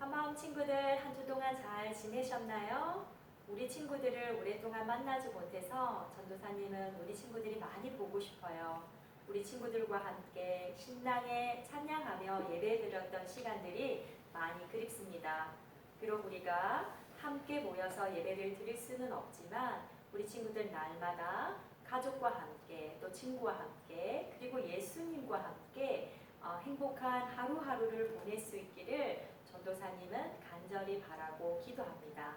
한마음 친구들 한 주 동안 잘 지내셨나요? 우리 친구들을 오랫동안 만나지 못해서 전도사님은 우리 친구들이 많이 보고 싶어요. 우리 친구들과 함께 신나게 찬양하며 예배드렸던 시간들이 많이 그립습니다. 비록 우리가 함께 모여서 예배를 드릴 수는 없지만 우리 친구들 날마다 가족과 함께 또 친구와 함께 그리고 예수님과 함께 행복한 하루하루를 보낼 수 있기를 전도사님은 간절히 바라고 기도합니다.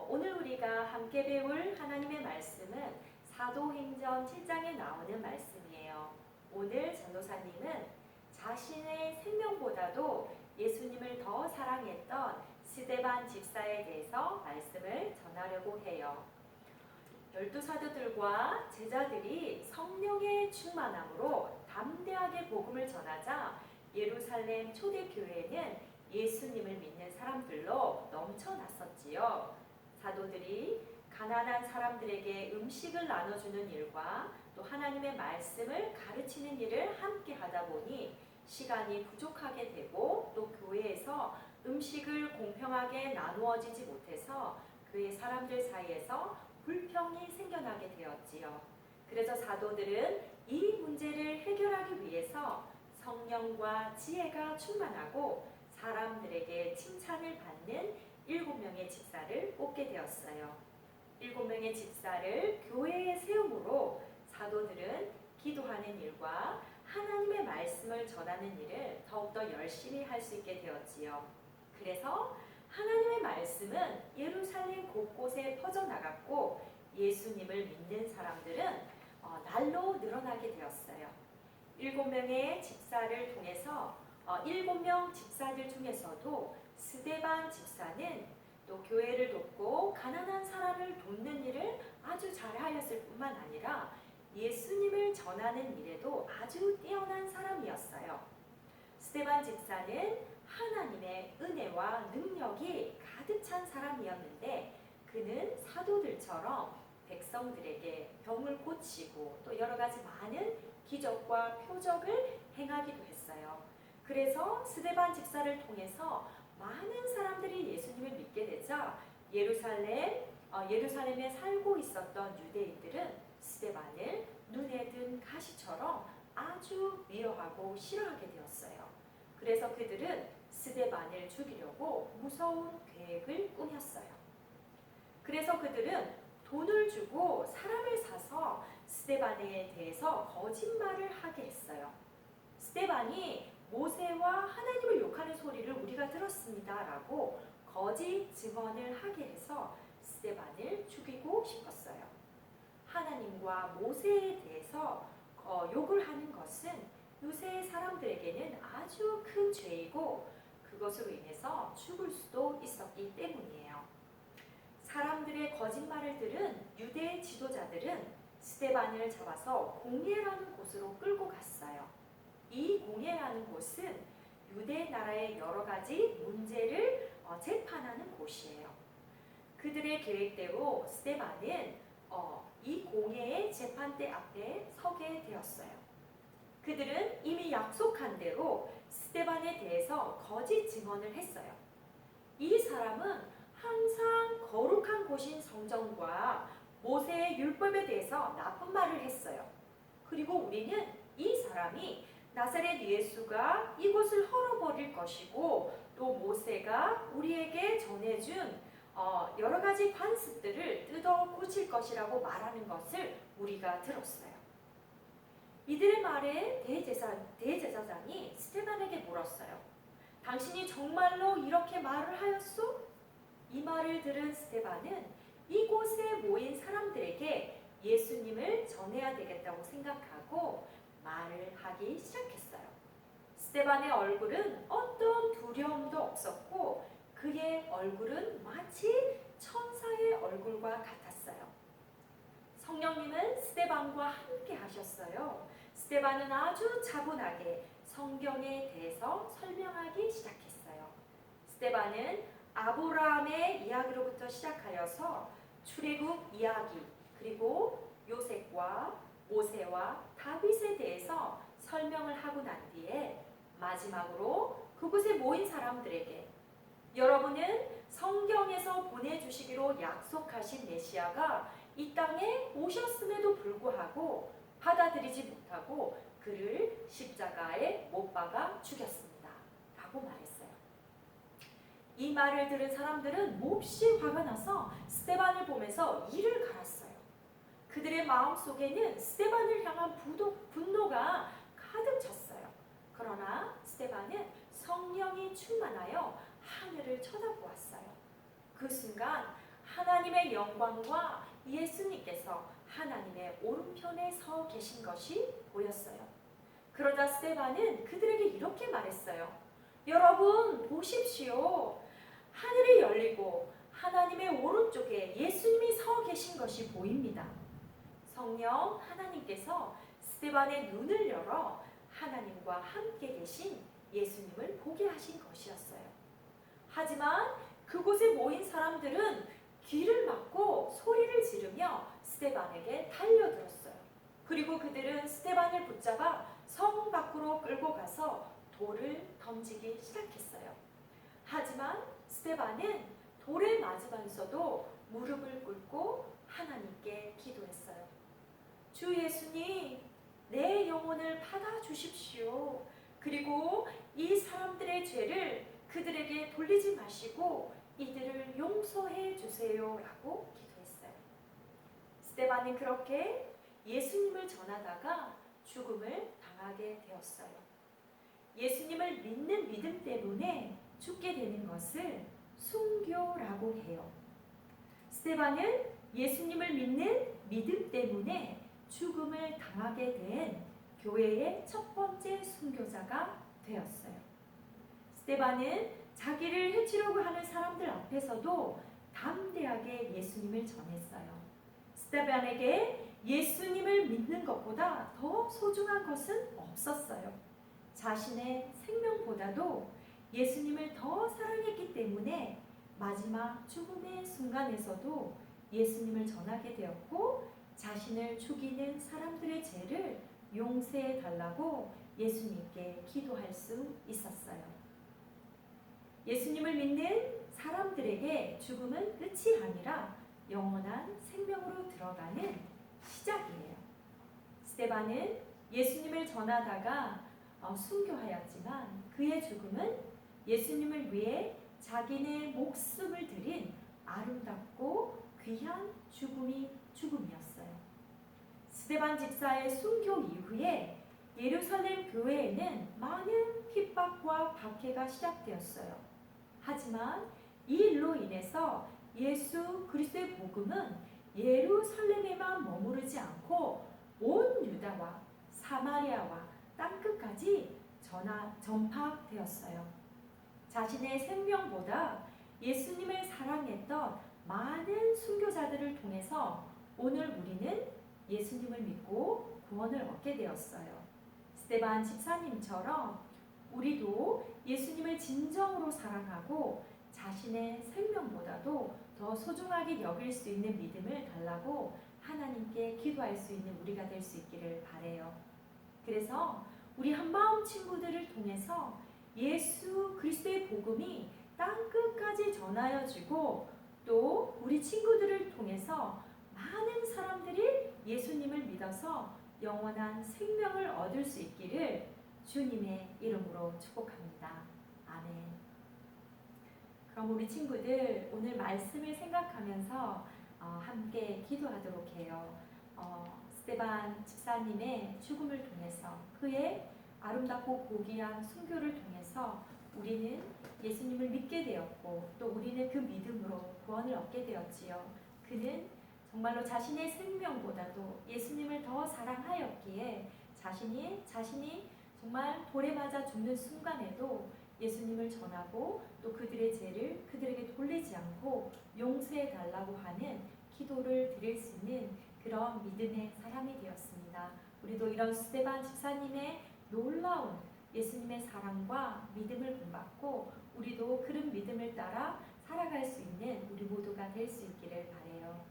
오늘 우리가 함께 배울 하나님의 말씀은 사도행전 7장에 나오는 말씀이에요. 오늘 전도사님은 자신의 생명보다도 예수님을 더 사랑했던 스데반 집사에 대해서 말씀을 전하려고 해요. 12사도들과 제자들이 성령의 충만함으로 담대하게 복음을 전하자 예루살렘 초대교회는 예수님을 믿는 사람들로 넘쳐났었지요. 사도들이 가난한 사람들에게 음식을 나눠주는 일과 또 하나님의 말씀을 가르치는 일을 함께 하다 보니 시간이 부족하게 되고 또 교회에서 음식을 공평하게 나누어지지 못해서 교회 사람들 사이에서 불평이 생겨나게 되었지요. 그래서 사도들은 이 문제를 해결하기 위해서 성령과 지혜가 충만하고 사람들에게 칭찬을 받는 7명의 집사를 뽑게 되었어요. 7명의 집사를 교회에 세움으로 사도들은 기도하는 일과 하나님의 말씀을 전하는 일을 더욱더 열심히 할 수 있게 되었지요. 그래서 하나님의 말씀은 예루살렘 곳곳에 퍼져나갔고 예수님을 믿는 사람들은 날로 늘어나게 되었어요. 7명의 집사를 통해서 7명 집사들 중에서도 스데반 집사는 또 교회를 돕고 가난한 사람을 돕는 일을 아주 잘하였을 뿐만 아니라 예수님을 전하는 일에도 아주 뛰어난 사람이었어요. 스데반 집사는 하나님의 은혜와 능력이 가득 찬 사람이었는데 그는 사도들처럼 백성들에게 병을 고치고 또 여러 가지 많은 기적과 표적을 행하기도 했어요. 그래서 스데반 집사를 통해서 많은 사람들이 예수님을 믿게 되자 예루살렘에 살고 있었던 유대인들은 스데반을 눈에 든 가시처럼 아주 미워하고 싫어하게 되었어요. 그래서 그들은 스데반을 죽이려고 무서운 계획을 꾸몄어요. 그래서 그들은 돈을 주고 사람을 사서 스데반에 대해서 거짓말을 하게 했어요. 스데반이 모세와 하나님을 욕하는 소리를 우리가 들었습니다 라고 거짓 증언을 하게 해서 스데반을 죽이고 싶었어요. 하나님과 모세에 대해서 욕을 하는 것은 요새 사람들에게는 아주 큰 죄이고 그것으로 인해서 죽을 수도 있었기 때문이에요. 사람들의 거짓말을 들은 유대 지도자들은 스데반을 잡아서 공회라는 곳으로 끌고 갔어요. 이 공회라는 곳은 유대 나라의 여러 가지 문제를 재판하는 곳이에요. 그들의 계획대로 스데반은 이 공회의 재판대 앞에 서게 되었어요. 그들은 이미 약속한 대로 스데반에 대해서 거짓 증언을 했어요. 이 사람은 항상 거룩한 곳인 성전과 모세의 율법에 대해서 나쁜 말을 했어요. 그리고 우리는 이 사람이 나사렛 예수가 이곳을 헐어버릴 것이고 또 모세가 우리에게 전해준 여러 가지 관습들을 뜯어 고칠 것이라고 말하는 것을 우리가 들었어요. 이들의 말에 대제사장이 스데반에게 물었어요. 당신이 정말로 이렇게 말을 하였소? 이 말을 들은 스데반은 이곳에 모인 사람들에게 예수님을 전해야 되겠다고 생각하고 말을 하기 시작했어요. 스데반의 얼굴은 어떤 두려움도 없었고 그의 얼굴은 마치 천사의 얼굴과 같았어요. 성령님은 스데반과 함께 하셨어요. 스데반은 아주 차분하게 성경에 대해서 설명하기 시작했어요. 스데반은 아브라함의 이야기로부터 시작하여서 출애굽 이야기 그리고 요셉과 모세와 다윗에 대해서 설명을 하고 난 뒤에 마지막으로 그곳에 모인 사람들에게 여러분은 성경에서 보내주시기로 약속하신 메시아가 이 땅에 오셨음에도 불구하고 받아들이지 못하고 그를 십자가에 못 박아 죽였습니다. 라고 말했어요. 이 말을 들은 사람들은 몹시 화가 나서 스데반을 보면서 이를 갈았어요. 그들의 마음속에는 스데반을 향한 분노가 가득 찼어요. 그러나 스데반은 성령이 충만하여 하늘을 쳐다보았어요. 그 순간 하나님의 영광과 예수님께서 하나님의 오른편에 서 계신 것이 보였어요. 그러자 스데반은 그들에게 이렇게 말했어요. 여러분 보십시오. 하늘이 열리고 하나님의 오른쪽에 예수님이 서 계신 것이 보입니다. 성령 하나님께서 스데반의 눈을 열어 하나님과 함께 계신 예수님을 보게 하신 것이었어요. 하지만 그곳에 모인 사람들은 귀를 막고 소리를 지르며 스데반에게 달려들었어요. 그리고 그들은 스데반을 붙잡아 성 밖으로 끌고 가서 돌을 던지기 시작했어요. 하지만 스데반은 돌에 맞으면서도 무릎을 꿇고 하나님께 기도했어요. 주 예수님, 내 영혼을 받아주십시오. 그리고 이 사람들의 죄를 그들에게 돌리지 마시고 이들을 용서해 주세요. 라고 기도했어요. 스데반은 그렇게 예수님을 전하다가 죽음을 당하게 되었어요. 예수님을 믿는 믿음 때문에 죽게 되는 것을 순교라고 해요. 스데반은 예수님을 믿는 믿음 때문에 죽음을 당하게 된 교회의 첫 번째 순교자가 되었어요. 스데반은 자기를 해치려고 하는 사람들 앞에서도 담대하게 예수님을 전했어요. 스데반에게 예수님을 믿는 것보다 더 소중한 것은 없었어요. 자신의 생명보다도 예수님을 더 사랑했기 때문에 마지막 죽음의 순간에서도 예수님을 전하게 되었고 자신을 죽이는 사람들의 죄를 용서해 달라고 예수님께 기도할 수 있었어요. 예수님을 믿는 사람들에게 죽음은 끝이 아니라 영원한 생명으로 들어가는 시작이에요. 스데반은 예수님을 전하다가 순교하였지만 그의 죽음은 예수님을 위해 자기네 목숨을 들인 아름답고 귀한 죽음이었어요. 스데반 집사의 순교 이후에 예루살렘 교회에는 많은 핍박과 박해가 시작되었어요. 하지만 이 일로 인해서 예수 그리스도의 복음은 예루살렘에만 머무르지 않고 온 유다와 사마리아와 땅끝까지 전파되었어요. 자신의 생명보다 예수님을 사랑했던 많은 순교자들을 통해서 오늘 우리는 예수님을 믿고 구원을 얻게 되었어요. 스데반 집사님처럼 우리도 예수님을 진정으로 사랑하고 자신의 생명보다도 더 소중하게 여길 수 있는 믿음을 달라고 하나님께 기도할 수 있는 우리가 될 수 있기를 바라요. 그래서 우리 한마음 친구들을 통해서 예수 그리스도의 복음이 땅끝까지 전하여지고 또 우리 친구들을 통해서 많은 사람들이 예수님을 믿어서 영원한 생명을 얻을 수 있기를 주님의 이름으로 축복합니다. 아멘. 그럼 우리 친구들 오늘 말씀을 생각하면서 함께 기도하도록 해요. 스데반 집사님의 죽음을 통해서 그의 아름답고 고귀한 순교를 통해서 우리는 예수님을 믿게 되었고 또 우리는 그 믿음으로 구원을 얻게 되었지요. 그는 정말로 자신의 생명보다도 예수님을 더 사랑하였기에 자신이 정말 돌에 맞아 죽는 순간에도 예수님을 전하고 또 그들의 죄를 그들에게 돌리지 않고 용서해 달라고 하는 기도를 드릴 수 있는 그런 믿음의 사람이 되었습니다. 우리도 이런 스데반 집사님의 놀라운 예수님의 사랑과 믿음을 본받고 우리도 그런 믿음을 따라 살아갈 수 있는 우리 모두가 될 수 있기를 바라요.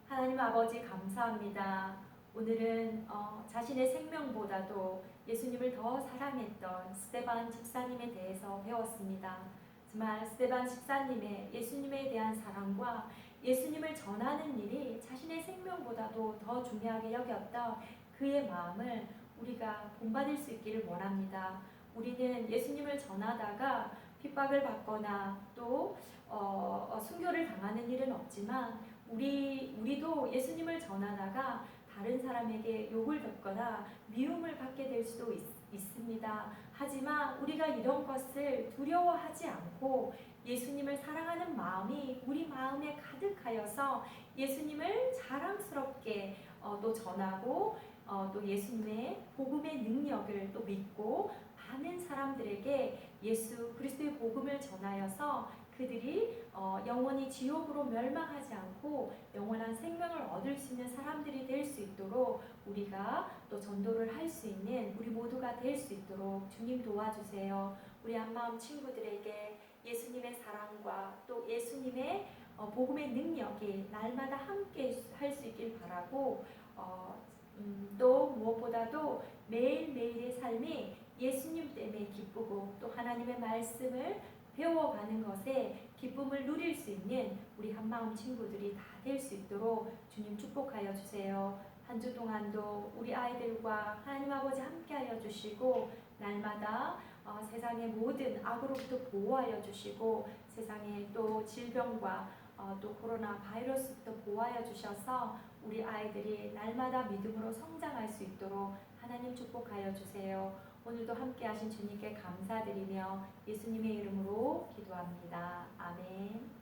하나님 아버지 감사합니다. 오늘은 자신의 생명보다도 예수님을 더 사랑했던 스데반 집사님에 대해서 배웠습니다. 정말 스테반 집사님의 예수님에 대한 사랑과 예수님을 전하는 일이 자신의 생명보다도 더 중요하게 여겼던 그의 마음을 우리가 본받을 수 있기를 원합니다. 우리는 예수님을 전하다가 핍박을 받거나 또 순교를 당하는 일은 없지만 우리도 예수님을 전하다가 다른 사람에게 욕을 듣거나 미움을 받게 될 수도 있습니다. 하지만 우리가 이런 것을 두려워하지 않고 예수님을 사랑하는 마음이 우리 마음에 가득하여서 예수님을 자랑스럽게 또 전하고 또 예수님의 복음의 능력을 또 믿고 많은 사람들에게 예수 그리스도의 복음을 전하여서 그들이 영원히 지옥으로 멸망하지 않고 영원한 생명을 얻을 수 있는 사람들이 될 수 있도록 우리가 또 전도를 할 수 있는 우리 모두가 될 수 있도록 주님 도와주세요. 우리 한마음 친구들에게 예수님의 사랑과 또 예수님의 복음의 능력이 날마다 함께 할 수 있길 바라고 또 무엇보다도 매일매일의 삶이 예수님 때문에 기쁘고 또 하나님의 말씀을 배워가는 것에 기쁨을 누릴 수 있는 우리 한마음 친구들이 다 될 수 있도록 주님 축복하여 주세요. 한 주 동안도 우리 아이들과 하나님 아버지 함께하여 주시고 날마다 세상의 모든 악으로부터 보호하여 주시고 세상의 또 질병과 또 코로나 바이러스부터 보호하여 주셔서 우리 아이들이 날마다 믿음으로 성장할 수 있도록 하나님 축복하여 주세요. 오늘도 함께 하신 주님께 감사드리며 예수님의 이름으로 기도합니다. 아멘.